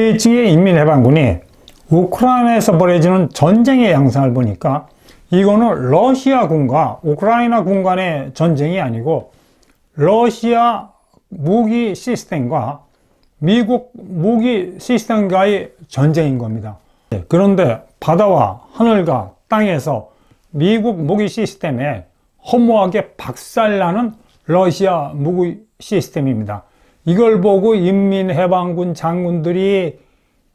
베이징의 인민해방군이 우크라이나에서 벌어지는 전쟁의 양상을 보니까 이거는 러시아군과 우크라이나군 간의 전쟁이 아니고 러시아 무기 시스템과 미국 무기 시스템과의 전쟁인 겁니다. 그런데 바다와 하늘과 땅에서 미국 무기 시스템에 허무하게 박살나는 러시아 무기 시스템입니다. 이걸 보고 인민해방군 장군들이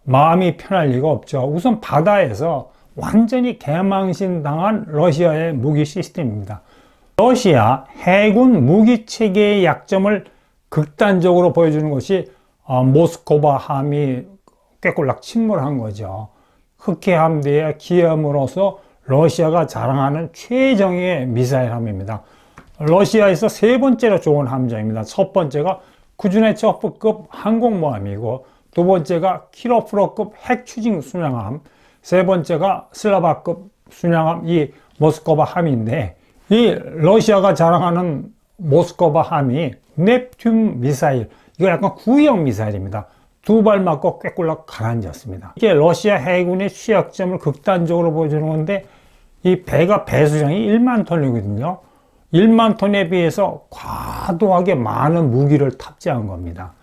마음이 편할 리가 없죠. 우선 바다에서 완전히 개망신당한 러시아의 무기 시스템입니다. 러시아 해군 무기 체계의 약점을 극단적으로 보여주는 것이 모스크바 함이 꾀꼬락 침몰한 거죠. 흑해 함대에 기함으로써 러시아가 자랑하는 최정예의 미사일 함입니다. 러시아에서 세 번째로 좋은 함정입니다. 첫 번째가 쿠즈네초프급 항공모함이고, 두 번째가 키로프로급 핵추진 순양함, 세 번째가 슬라바급 순양함, 이 모스크바 함인데, 이 러시아가 자랑하는 모스크바 함이 넵튠 미사일, 이거 약간 구형 미사일입니다. 두 발 맞고 꾀꿀락 가라앉았습니다. 이게 러시아 해군의 취약점을 극단적으로 보여주는 건데, 이 배가 배수량이 1만 톤이거든요. 1만 톤에 비해서 과도하게 많은 무기를 탑재한 겁니다.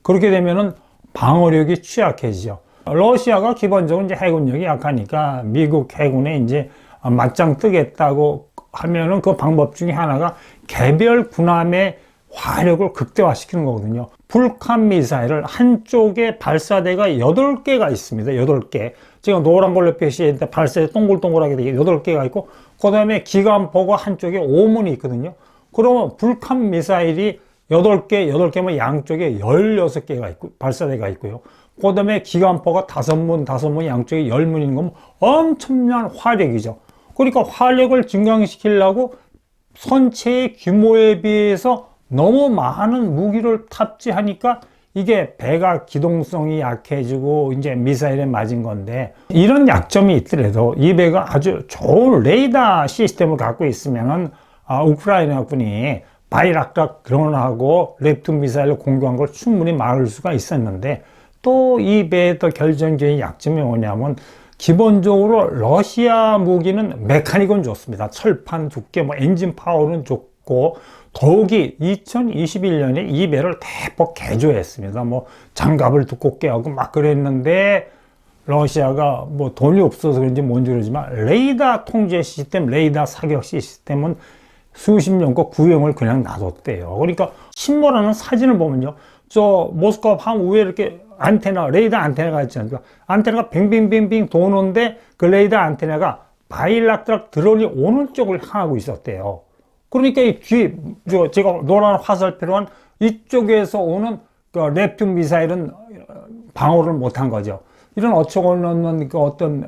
그렇게 되면은 방어력이 취약해지죠. 러시아가 기본적으로 이제 해군력이 약하니까 미국 해군에 이제 맞짱 뜨겠다고 하면은 그 방법 중에 하나가 개별 군함의 화력을 극대화시키는 거거든요. 불칸 미사일을 한쪽에 발사대가 8개가 있습니다. 8개. 지금 노란 걸로 표시했는데 발사대 동글동글하게 되게 8개가 있고, 그 다음에 기관포가 한쪽에 5문이 있거든요. 그러면 불칸 미사일이 8개면 양쪽에 16개가 있고, 발사대가 있고요. 그 다음에 기관포가 5문 양쪽에 10문인 거면 엄청난 화력이죠. 그러니까 화력을 증강시키려고 선체의 규모에 비해서 너무 많은 무기를 탑재하니까 이게 배가 기동성이 약해지고 이제 미사일에 맞은 건데, 이런 약점이 있더라도 이 배가 아주 좋은 레이더 시스템을 갖고 있으면은 우크라이나군이 바이락타 드론하고 넵튠 미사일을 공격한 걸 충분히 막을 수가 있었는데, 또 이 배의 더 결정적인 약점이 뭐냐면, 기본적으로 러시아 무기는 메카닉은 좋습니다. 철판 두께, 엔진 파워는 좋고, 더욱이 2021년에 이 배를 대폭 개조했습니다. 장갑을 두껍게 하고 막 그랬는데, 러시아가 돈이 없어서 그런지 뭔지 모르지만 레이더 통제 시스템, 레이더 사격 시스템은 수십 년거 구형을 그냥 놔뒀대요. 그러니까 침몰하는 사진을 보면요, 저 모스크바 함 위에 이렇게 안테나, 레이더 안테나가 있지 않습니까? 안테나가 빙빙빙빙 도는데 그 레이더 안테나가 바이락트락 드론이 오는 쪽을 향하고 있었대요. 그러니까 이 뒤에 제가 노란 화살표로 한 이쪽에서 오는 그 넵튠 미사일은 방어를 못한 거죠. 이런 어처구니없는 그 어떤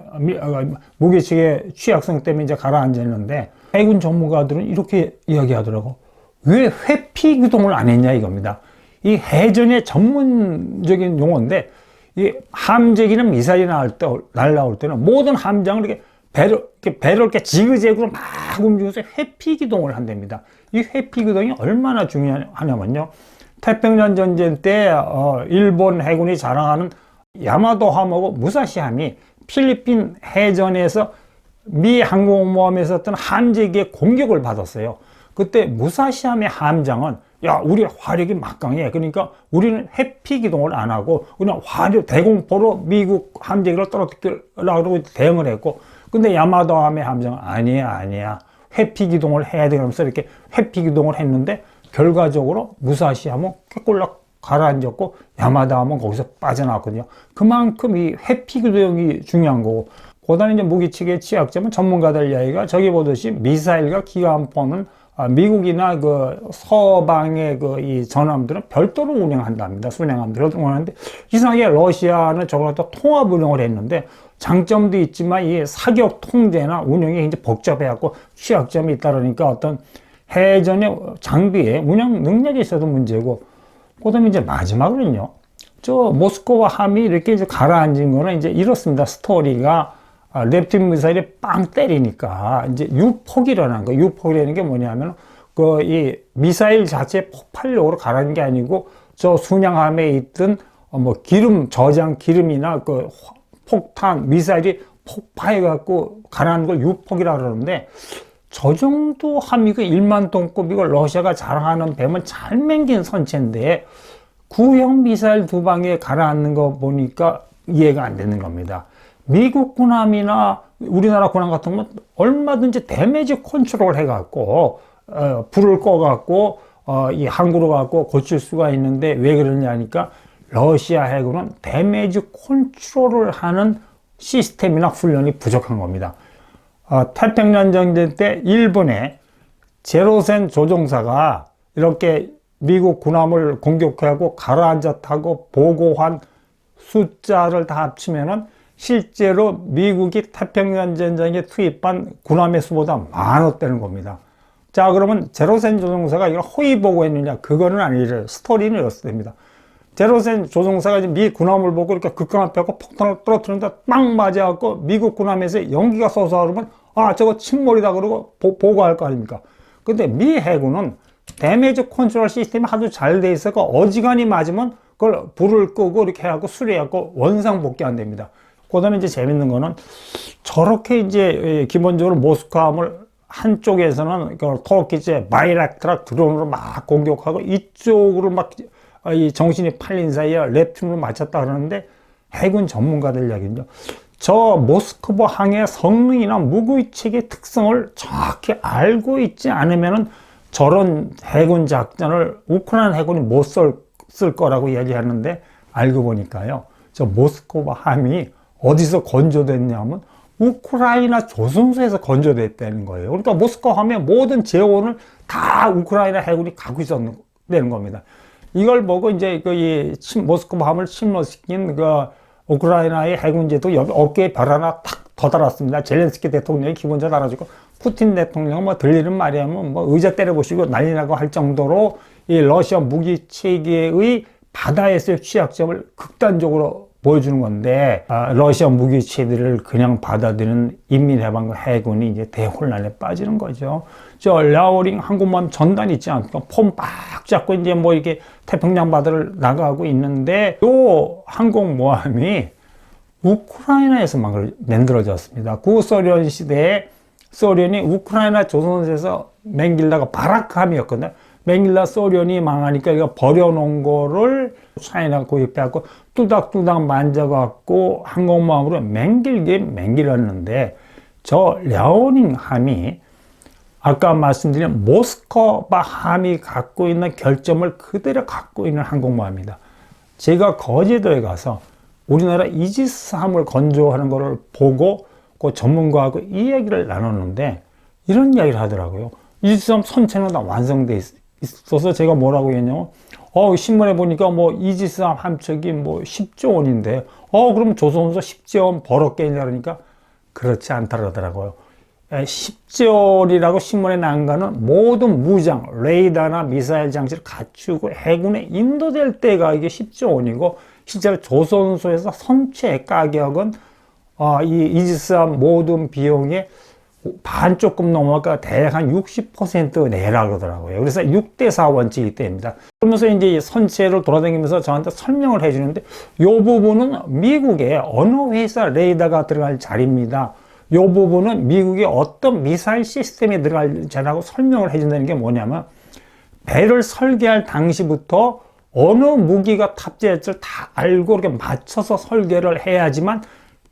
무기체계 취약성 때문에 이제 가라앉았는데, 해군 전문가들은 이렇게 이야기하더라고. 왜 회피 기동을 안 했냐 이겁니다. 이 해전의 전문적인 용어인데, 이 함재기는 미사일이 날아올 때는 모든 함장을 이렇게 배를 이렇게 지그재그로 막 움직여서 회피 기동을 한답니다. 이 회피 기동이 얼마나 중요하냐면요, 태평양 전쟁 때 일본 해군이 자랑하는 야마토함하고 무사시함이 필리핀 해전에서 미 항공모함에서 어떤 함재기의 공격을 받았어요. 그때 무사시함의 함장은, 야, 우리 화력이 막강해. 그러니까 우리는 회피 기동을 안 하고 그냥 화력 대공포로 미국 함재기를 떨어뜨리려고 대응을 했고, 근데 야마토함의 함장은 아니야. 회피 기동을 해야 돼. 그러면서 이렇게 회피 기동을 했는데, 결과적으로 무사시함은 꾀꼴락 가라앉았고, 야마토함은 거기서 빠져나왔거든요. 그만큼 이 회피 기동이 중요한 거고, 그다음에 이제 무기체계 취약점은 전문가들 이야기가 저기 보듯이 미사일과 기관포는 미국이나 그 서방의 이 전함들은 별도로 운영한답니다. 순양함들을 운영하는데, 이상하게 러시아는 저걸 또 통합 운영을 했는데, 장점도 있지만 이 사격 통제나 운영이 굉장히 복잡해갖고 취약점이 있다 그러니까 어떤 해전의 장비에 운영 능력이 있어도 문제고, 그다음에 이제 마지막으로는요, 저 모스크바 함이 이렇게 이제 가라앉은 거는 이제 이렇습니다. 스토리가 넵튠 미사일이 빵 때리니까 이제 유폭이 일어난 거예요. 유폭이라는 게 뭐냐면 이 미사일 자체 폭발력으로 가라앉은 게 아니고 저 순양함에 있던 뭐 기름 저장 기름이나 그 폭탄 미사일이 폭파해갖고 가라앉는 걸 유폭이라 그러는데, 저 정도 함이고 1만 톤급 이거 러시아가 자랑하는 뱀은 잘 맹긴 선체인데 구형 미사일 2방에 가라앉는 거 보니까 이해가 안 되는 겁니다. 미국 군함이나 우리나라 군함 같은 건 얼마든지 데미지 컨트롤 해갖고 불을 꺼갖고 이 항구로 갖고 고칠 수가 있는데, 왜 그러냐니까 러시아 해군은 데미지 컨트롤을 하는 시스템이나 훈련이 부족한 겁니다. 태평양 전쟁 때 일본의 제로센 조종사가 이렇게 미국 군함을 공격하고 가라앉아 타고 보고한 숫자를 다 합치면은 실제로 미국이 태평양 전쟁에 투입한 군함의 수보다 많았다는 겁니다. 자, 그러면 제로센 조종사가 이걸 허위 보고했느냐? 그거는 아니죠. 스토리는 이렇습니다. 제로센 조종사가 이제 미 군함을 보고 이렇게 급강을 펴고 폭탄을 떨어뜨리는데 빵 맞아갖고 미국 군함에서 연기가 솟아 그러면 저거 침몰이다 그러고 보고할 거 아닙니까? 근데 미 해군은 데미지 컨트롤 시스템이 아주 잘 돼 있어서 어지간히 맞으면 그걸 불을 끄고 이렇게 해갖고 수리해갖고 원상복귀 안 됩니다. 그 다음에 이제 재밌는 거는 저렇게 이제 기본적으로 모스크바함을 한쪽에서는 터키제 바이락트라 드론으로 막 공격하고 이쪽으로 막 이 정신이 팔린 사이에 랩튠으로 맞췄다 그러는데, 해군 전문가들 이야기는요, 저 모스크바 항의 성능이나 무기체계의 특성을 정확히 알고 있지 않으면은 저런 해군 작전을 우크라이나 해군이 못 쓸 거라고 이야기하는데, 알고 보니까요, 저 모스크바 함이 어디서 건조됐냐면 우크라이나 조선소에서 건조됐다는 거예요. 그러니까 모스크바 함의 모든 재원을 다 우크라이나 해군이 갖고 있었는 겁니다. 이걸 보고 이제 모스크바 함을 침몰시킨 우크라이나의 해군제도 어깨에 별 하나 탁 더 달았습니다. 젤렌스키 대통령이 기본적으로 달아주고, 푸틴 대통령은 뭐 들리는 말이 하면 뭐 의자 때려보시고 난리 나고 할 정도로 이 러시아 무기 체계의 바다에서의 취약점을 극단적으로 보여주는 건데, 러시아 무기 체계를 그냥 받아들이는 인민해방군 해군이 이제 대혼란에 빠지는 거죠. 저 랴오링 항공모함 전단 있지 않습니까? 폼 빡 잡고 이제 뭐 이렇게 태평양 바다를 나가고 있는데, 요 항공모함이 우크라이나에서 만들어졌습니다. 구소련 시대에 소련이 우크라이나 조선에서 맹길라가 바라크함이었거든요. 맹길라 소련이 망하니까 이거 버려놓은 거를 차이나 구입해갖고 뚜닥뚜닥 만져갖고 항공모함으로 맹길게 맹길었는데, 저 랴오닝 함이 아까 말씀드린 모스크바 함이 갖고 있는 결점을 그대로 갖고 있는 항공모함입니다. 제가 거제도에 가서 우리나라 이지스 함을 건조하는 것을 보고 그 전문가하고 이 얘기를 나눴는데, 이런 이야기를 하더라고요. 이지스 함 선체는 다 완성돼 있어서 제가 뭐라고 했냐면, 신문에 보니까 뭐 이지스 함 함척이 뭐 10조 원인데, 그럼 조선소 10조 원 벌었겠냐 그러니까 그렇지 않다 그러더라고요. 10조 원이라고 신문에 나온 거는 모든 무장, 레이더나 미사일 장치를 갖추고 해군에 인도될 때가 이게 10조 원이고, 실제로 조선소에서 선체 가격은 이 이지스함 모든 비용의 반 조금 넘어가 대략 한 60% 내라 그러더라고요. 그래서 6대4 원칙이 됩니다. 그러면서 이제 선체를 돌아다니면서 저한테 설명을 해주는데, 이 부분은 미국의 어느 회사 레이더가 들어갈 자리입니다. 이 부분은 미국의 어떤 미사일 시스템에 들어갈 자라고 설명을 해준다는 게 뭐냐면, 배를 설계할 당시부터 어느 무기가 탑재할지를 다 알고 이렇게 맞춰서 설계를 해야지만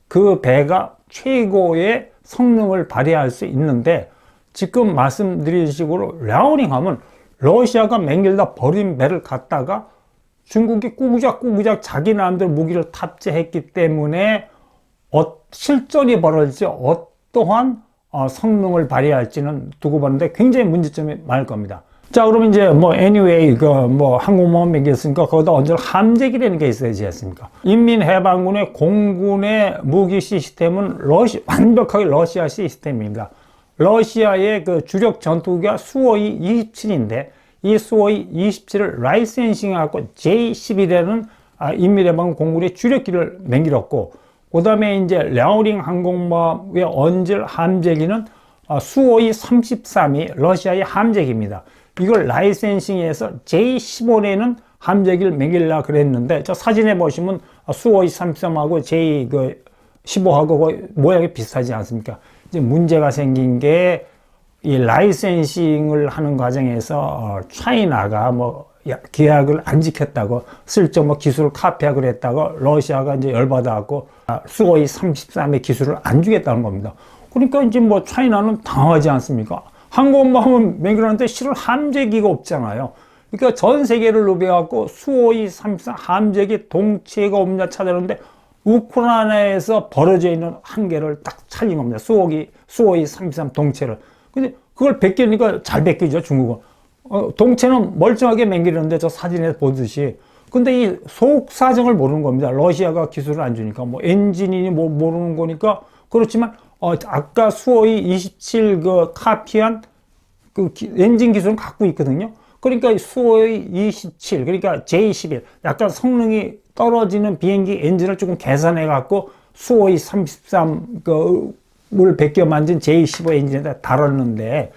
그 배가 최고의 성능을 발휘할 수 있는데, 지금 말씀드린 식으로 랴오닝 하면 러시아가 맹길다 버린 배를 갖다가 중국이 꾸구작꾸구작 자기 나름대로 무기를 탑재했기 때문에 실전이 벌어질지 어떠한 성능을 발휘할지는 두고 보는데 굉장히 문제점이 많을 겁니다. 자, 그러면 이제 뭐 anyway 항공모함 얘기했으니까 거기다 얹을 함재기라는 게 있어야지 않습니까? 인민해방군의 공군의 무기 시스템은 완벽하게 러시아 시스템입니다. 러시아의 그 주력 전투기가 수호이 27인데 이 수호이 27을 라이센싱해갖고 J-11이라는 인민해방군 공군의 주력기를 맹길었고, 그 다음에 이제 랴오링 항공모함에 얹을 함재기는 수호이 33이 러시아의 함재기입니다. 이걸 라이센싱해서 J-15에는 함재기를 매길라 그랬는데, 저 사진에 보시면 수호이 33하고 J15하고 모양이 비슷하지 않습니까? 이제 문제가 생긴 게 이 라이센싱을 하는 과정에서 차이나가 뭐 계약을 안 지켰다고 슬쩍 뭐 기술을 카피하고 그랬다고 러시아가 이제 열받아갖고 수호이 33의 기술을 안 주겠다는 겁니다. 그러니까 이제 뭐 차이나는 당하지 않습니까? 한국만 하면 매길하는데 실은 함재기가 없잖아요. 그러니까 전 세계를 누벼갖고 수호이 33 함재기 동체가 없냐 찾아내는데 우크라이나에서 벌어져 있는 한 개를 딱 찾은 겁니다. 수호이 33 동체를. 근데 그걸 베끼니까 잘 베끼죠, 중국은. 동체는 멀쩡하게 맹기는데 저 사진에 보듯이. 근데 이 속 사정을 모르는 겁니다. 러시아가 기술을 안 주니까. 뭐 엔진이니 뭐 모르는 거니까. 그렇지만, 아까 수호이 27 카피한 그 엔진 기술은 갖고 있거든요. 그러니까 수호이 27, 그러니까 J11, 약간 성능이 떨어지는 비행기 엔진을 조금 개선해 갖고 수호이 33, 을 베껴 만든 J15 엔진에다 달았는데,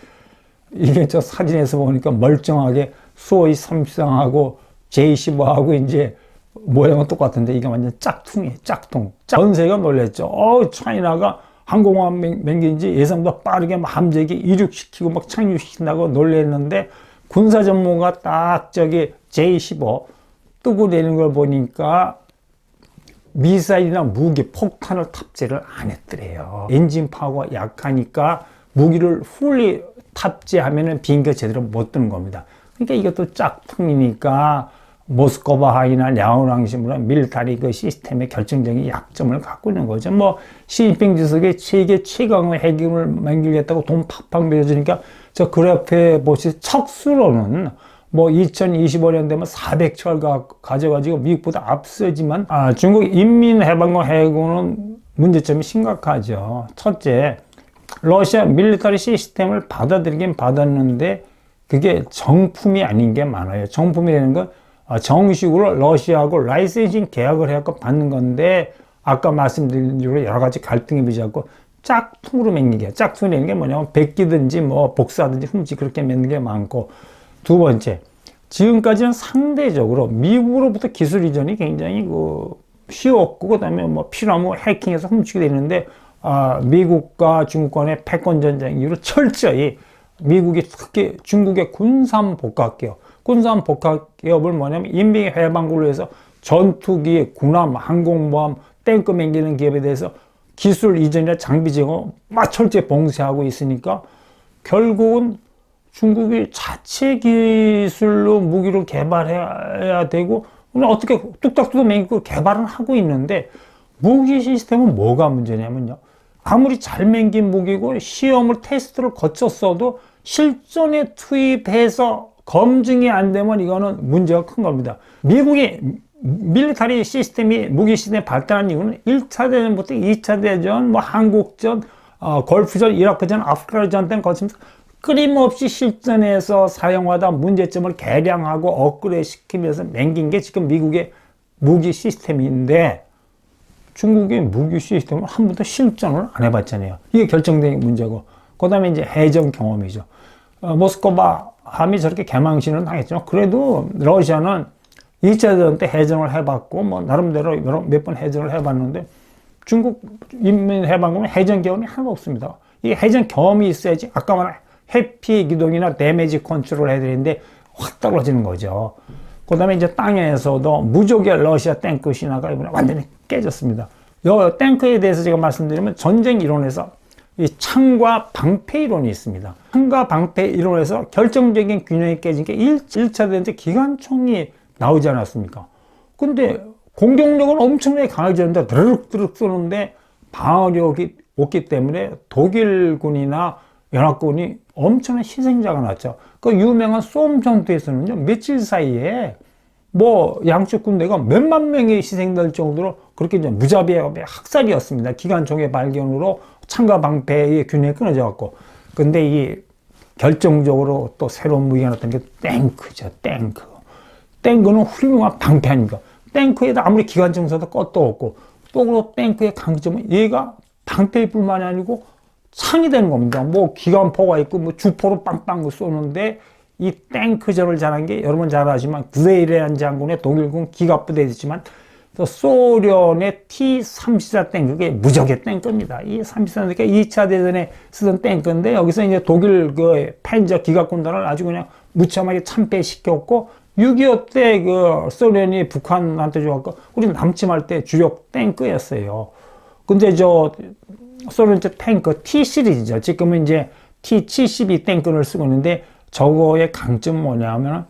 이게 저 사진에서 보니까 멀쩡하게 수호이 33하고 J15하고 이제 모양은 똑같은데 이게 완전 짝퉁이에요, 짝퉁. 전 세계가 놀랬죠. 차이나가 항공모함 맹기인지 예상보다 빠르게 막 함재기 이륙시키고 막 착륙시킨다고 놀랬는데 군사 전문가 딱 저기 J15 뜨고 내리는 걸 보니까 미사일이나 무기, 폭탄을 탑재를 안 했더래요. 엔진 파워가 약하니까 무기를 풀리 탑재하면은 비행기가 제대로 못 뜨는 겁니다. 그러니까 이것도 짝퉁이니까 모스크바항이나 랴오랑시무나 밀타리 그 시스템의 결정적인 약점을 갖고 있는 거죠. 뭐 시진핑 주석이 세계 최강의 핵을 만들겠다고 돈 팍팍 빌려주니까 저 그래프에 보시 척수로는 뭐 2025년 되면 400척을 가져가지고 미국보다 앞서지만 중국 인민해방군 해군은 문제점이 심각하죠. 첫째, 러시아 밀리터리 시스템을 받아들이긴 받았는데 그게 정품이 아닌 게 많아요. 정품이라는 건 정식으로 러시아하고 라이센싱 계약을 해갖고 받는 건데 아까 말씀드린 대로 여러 가지 갈등이 빚어갖고 짝퉁으로 맺는 게, 짝퉁이라는 게 뭐냐면 베끼든지 뭐 복사든지 훔치 그렇게 맺는 게 많고, 두 번째, 지금까지는 상대적으로 미국으로부터 기술 이전이 굉장히 쉬웠고, 그 다음에 뭐 필요하면 해킹해서 훔치게 되는데, 미국과 중국 간의 패권 전쟁 이후로 철저히 미국이 특히 중국의 군산 복합 기업을 뭐냐면 인민해방군을 위해서 전투기, 군함, 항공모함, 탱크 맹기는 기업에 대해서 기술 이전이나 장비 제공 막 철저히 봉쇄하고 있으니까 결국은 중국이 자체 기술로 무기를 개발해야 되고, 어떻게 뚝딱뚝딱 맹기고 개발은 하고 있는데 무기 시스템은 뭐가 문제냐면요. 아무리 잘 맹긴 무기고 시험을 테스트를 거쳤어도 실전에 투입해서 검증이 안 되면 이거는 문제가 큰 겁니다. 미국이 밀리터리 시스템이 무기 시스템이 발달한 이유는 1차 대전부터 2차 대전, 뭐 한국전, 걸프전, 이라크전, 아프가니스탄 등 거치면서 끊임없이 실전에서 사용하다 문제점을 개량하고 업그레이드 시키면서 맹긴 게 지금 미국의 무기 시스템인데 중국의 무기 시스템을 한 번도 실전을 안 해봤잖아요. 이게 결정적인 문제고, 그 다음에 이제 해전 경험이죠. 모스크바 함이 저렇게 개망신을 당했지만 그래도 러시아는 2차 대전 때 해전을 해봤고 뭐 나름대로 몇 번 해전을 해봤는데 중국 인민해방군은 해전 경험이 하나도 없습니다. 이 해전 경험이 있어야지 아까 말한 해피 기동이나 데미지 컨트롤 해야 되는데 확 떨어지는 거죠. 그 다음에 이제 땅에서도 무적의 러시아 탱크 신화가 이번에 완전히 깨졌습니다. 이 탱크에 대해서 제가 말씀드리면 전쟁 이론에서 이 창과 방패 이론이 있습니다. 창과 방패 이론에서 결정적인 균형이 깨진 게 1차 대전 때 기관총이 나오지 않았습니까? 근데 공격력은 엄청나게 강해졌는데 드르륵 쏘는데 방어력이 없기 때문에 독일군이나 연합군이 엄청난 희생자가 났죠. 그 유명한 쏨 전투에서는요, 며칠 사이에 뭐 양쪽 군대가 몇만 명이 희생될 정도로 그렇게 이제 무자비하게 학살이었습니다. 기관총의 발견으로 창과 방패의 균형이 끊어져 갖고. 근데 이 결정적으로 또 새로운 무기가 나타난 게 탱크죠, 탱크. 탱크는 훌륭한 방패 아닙니까? 탱크에다 아무리 기관총 써도 껐도 없고, 또 탱크의 강점은 얘가 방패뿐만이 아니고 창이 되는 겁니다. 뭐 기관포가 있고 뭐 주포로 빵빵 쏘는데 이 탱크전을 잘한 게 여러분 잘 아시지만 구데이라는 장군의 독일군 기갑부대에 있지만 또 소련의 T-34 탱크가 무적의 탱크입니다. 이 34 탱크가 2차 대전에 쓰던 탱크인데 여기서 이제 독일 그 팬저 기갑군단을 아주 그냥 무참하게 참패시켰고 6.25 때 그 소련이 북한한테 줘갖고 우리 남침할 때 주력 탱크였어요. 근데 저 소련 탱크 T 시리즈죠. 지금은 이제 T-72 탱크를 쓰고 있는데 저거의 강점은 뭐냐면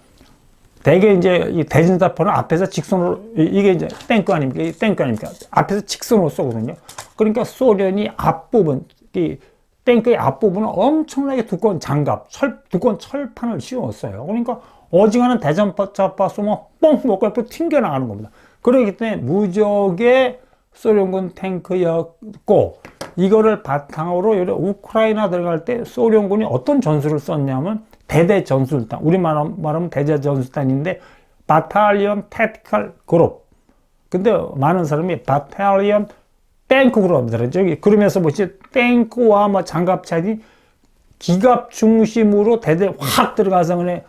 대개 이제 이 대전사포는 앞에서 직선으로 이게 이제 탱크 아닙니까? 이 탱크 아닙니까? 앞에서 직선으로 쏘거든요. 그러니까 소련이 앞부분 이 탱크의 앞부분은 엄청나게 두꺼운 장갑, 두꺼운 철판을 씌웠어요. 그러니까 어지간한 대전차파 쏘면 뻥 먹고 옆으로 튕겨나가는 겁니다. 그렇기 때문에 무적의 소련군 탱크였고 이거를 바탕으로 우크라이나 들어갈 때 소련군이 어떤 전술을 썼냐면 대대 전술단, 우리말 말하면 대대 전술단인데 바탈리온 택티컬 그룹. 근데 많은 사람이 바탈리온 탱크 그룹이더라고요. 저기 그러면서 뭐지 탱크와 뭐 장갑차이 기갑 중심으로 대대 확 들어가서 그냥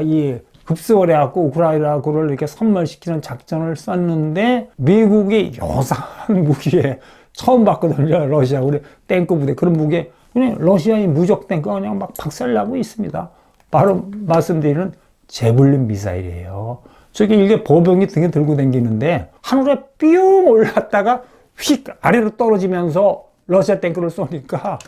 이 급습을 해갖고 우크라이나군을 이렇게 섬멸시키는 작전을 썼는데 미국이 요상한 무기에 처음 봤거든요. 러시아 우리 탱크 부대 그런 무기에 그냥 러시아의 무적 탱크가 그냥 막 박살나고 있습니다. 바로 말씀드리는 제블린 미사일이에요. 저게 이게 보병이 등에 들고 다니는데 하늘에 뿅 올랐다가 휙 아래로 떨어지면서 러시아 탱크를 쏘니까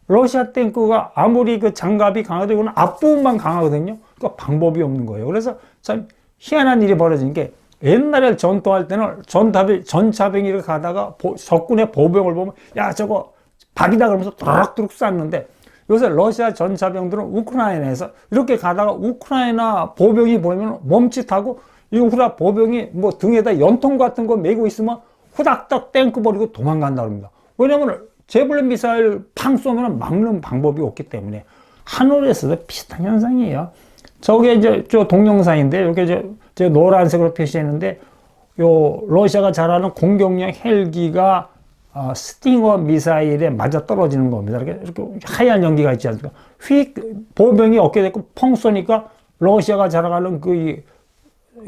러시아 탱크가 아무리 그 장갑이 강하도 이거는 앞부분만 강하거든요. 그러니까 방법이 없는 거예요. 그래서 참 희한한 일이 벌어진 게 옛날에 전투할 때는 전차병이 가다가 적군의 보병을 보면 야 저거 밥이다 그러면서 도락도락 쐈는데 요새 러시아 전차병들은 우크라이나에서 이렇게 가다가 우크라이나 보병이 보면 멈칫하고 이 우크라이나 보병이 뭐 등에다 연통 같은 거 메고 있으면 후닥닥 탱크 버리고 도망간다 그럽니다. 왜냐면 제블린 미사일 팡 쏘면 막는 방법이 없기 때문에 하늘에서도 비슷한 현상이에요. 저게 이제 저 동영상인데 이렇게 저 노란색으로 표시했는데 요 러시아가 잘하는 공격용 헬기가 스팅어 미사일에 맞아 떨어지는 겁니다. 이렇게 하얀 연기가 있지 않습니까? 휙 보병이 어깨 대고 펑 쏘니까 러시아가 자랑하는 그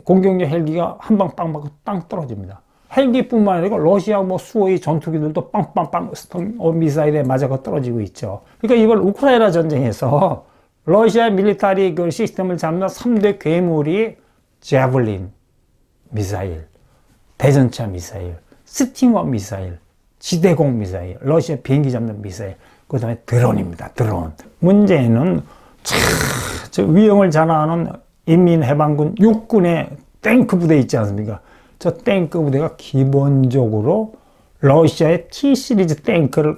공격용 헬기가 한 방 빵 맞고 땅 떨어집니다. 헬기뿐만 아니라 러시아 뭐 수호의 전투기들도 빵빵빵 스팅어 미사일에 맞아 떨어지고 있죠. 그러니까 이걸 우크라이나 전쟁에서 러시아 밀리터리 그 시스템을 잡는 3대 괴물이 제블린 미사일, 대전차 미사일, 스팅어 미사일, 지대공 미사일, 러시아 비행기 잡는 미사일, 그 다음에 드론입니다. 드론. 문제는 저 위용을 자랑하는 인민해방군 육군의 탱크 부대 있지 않습니까? 저 탱크 부대가 기본적으로 러시아의 T-시리즈 탱크를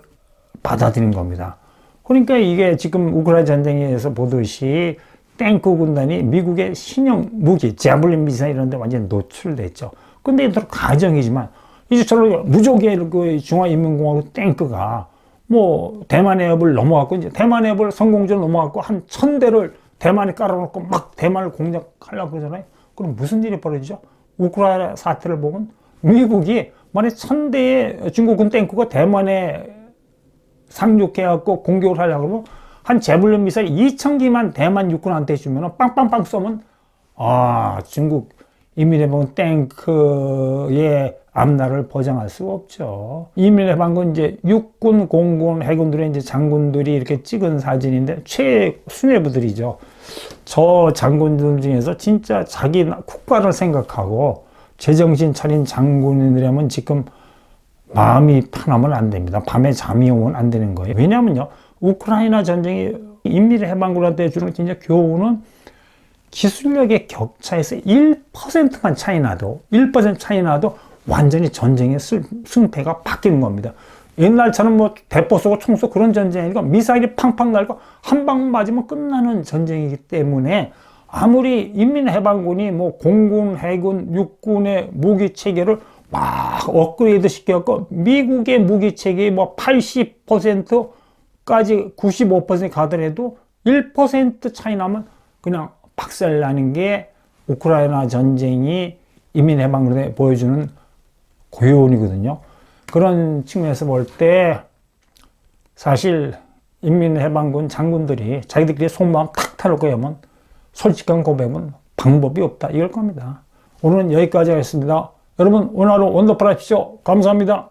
받아들인 겁니다. 그러니까 이게 지금 우크라이나 전쟁에서 보듯이 탱크 군단이 미국의 신형 무기, 제블린 미사일 이런 데 완전히 노출됐죠. 근데 이들 가정이지만 이제 저런 무적의 그 중화인민공화국 탱크가 뭐 대만 해협을 넘어갔고 이제 대만 해협을 성공적으로 넘어갔고 한 1000대를 대만에 깔아놓고 막 대만을 공략하려고 그러잖아요. 그럼 무슨 일이 벌어지죠? 우크라이나 사태를 보면 미국이 만약 1000대의 중국군 탱크가 대만에 상륙해갖고 공격을 하려고 그러면 한 제블린 미사일 2000기만 대만 육군한테 주면 빵빵빵 쏘면 중국 인민해방군 탱크의 앞날을 보장할 수가 없죠. 인민해방군 이제 육군, 공군, 해군들의 이제 장군들이 이렇게 찍은 사진인데 최수뇌부들이죠. 저 장군들 중에서 진짜 자기 국가를 생각하고 제정신 차린 장군이라면 지금 마음이 편하면 안 됩니다. 밤에 잠이 오면 안 되는 거예요. 왜냐면요, 우크라이나 전쟁이 인민해방군한테 주는 진짜 교훈은 기술력의 격차에서 1%만 차이 나도, 1% 차이 나도 완전히 전쟁의 승패가 바뀌는 겁니다. 옛날처럼 뭐 대포 쏘고 총 쏘고 그런 전쟁이 아니고 미사일이 팡팡 날고 한 방 맞으면 끝나는 전쟁이기 때문에 아무리 인민해방군이 뭐 공군, 해군, 육군의 무기 체계를 막 업그레이드 시켜갖고 미국의 무기 체계 뭐 80%까지 95% 가더라도 1% 차이 나면 그냥 박살나는 게 우크라이나 전쟁이 인민해방군에 보여주는 교훈이거든요. 그런 측면에서 볼 때 사실 인민해방군 장군들이 자기들끼리 속마음 탁 털고 하면 솔직한 고백은 방법이 없다 이걸 겁니다. 오늘은 여기까지 하겠습니다. 여러분 오늘 하루 원더풀 하십시오. 감사합니다.